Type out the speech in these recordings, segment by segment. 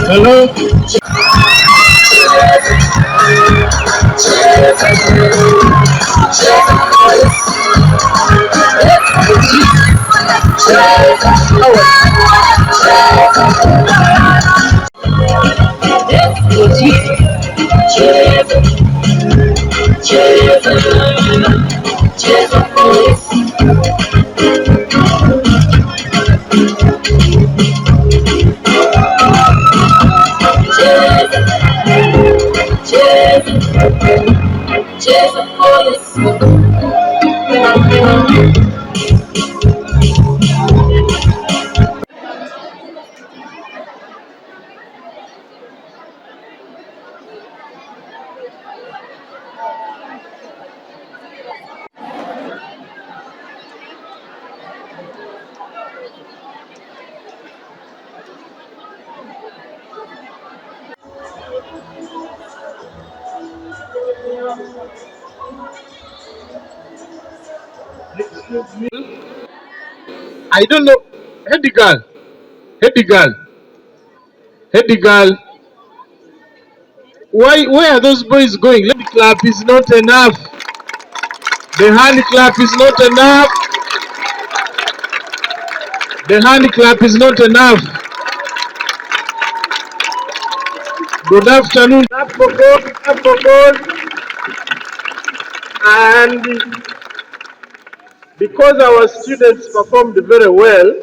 Hello. I don't know. Heady girl, heady girl, heady girl. Where are those boys going? Let me clap is not enough. The hand clap is not enough. The hand clap is not enough. Good afternoon. Clap for God, clap for God. And because our students performed very well,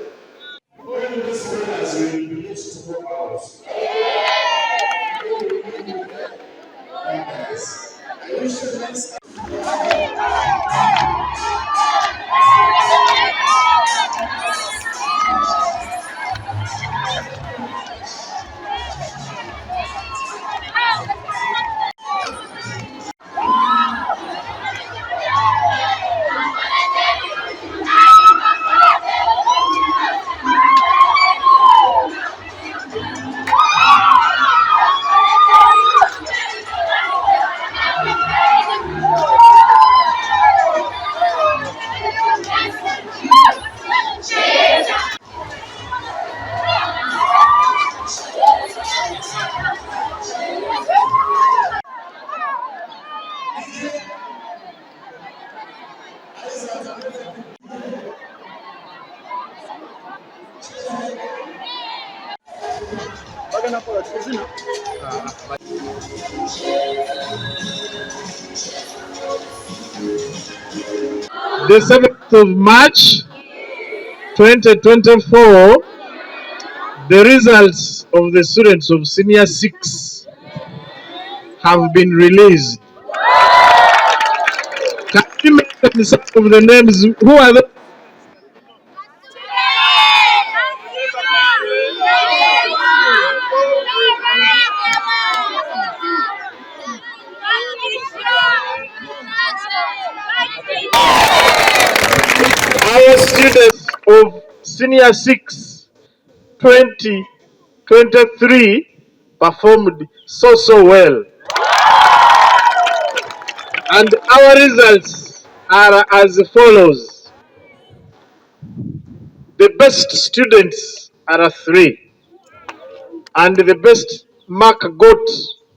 the 7th of March 2024, the results of the students of Senior 6 have been released. Can you mention some of the names? Who are the our students of Senior 6 2023 performed so well. And our results are as follows. The best students are 3, and the best mark got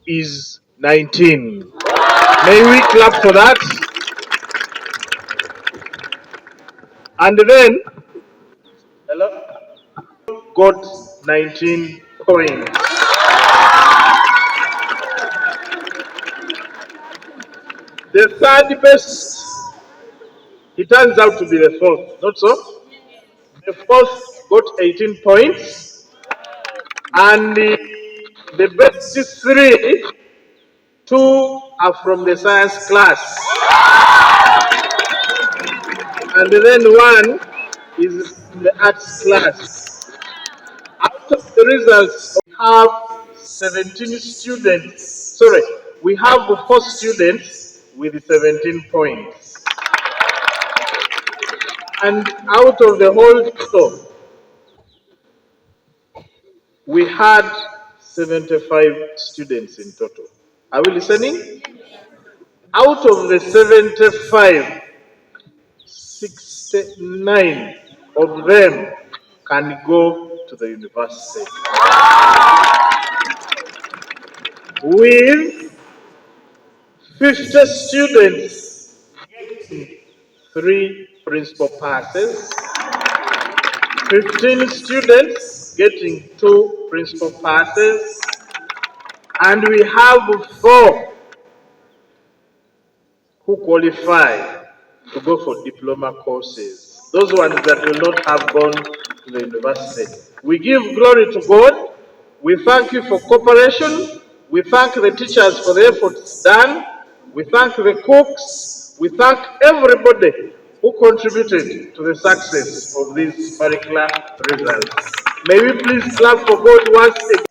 is 19. May we clap for that? And then, got 19 points. The third best, he turns out to be the fourth, not so? The fourth got 18 points, and the best 3, 2 are from the science class, and then 1 is from the arts class. Out of the results, we have 17 students. Sorry, we have 4 students with 17 points. And out of the whole total, we had 75 students in total. Are we listening? Out of the 75, 69 of them can go to the university. With 50 students getting 3 principal passes, 15 students getting 2 principal passes, and we have 4 who qualify to go for diploma courses. Those ones that will not have gone to the university. We give glory to God. We thank you for cooperation. We thank the teachers for the efforts done. We thank the cooks. We thank everybody who contributed to the success of these particular results. May we please clap for God once again.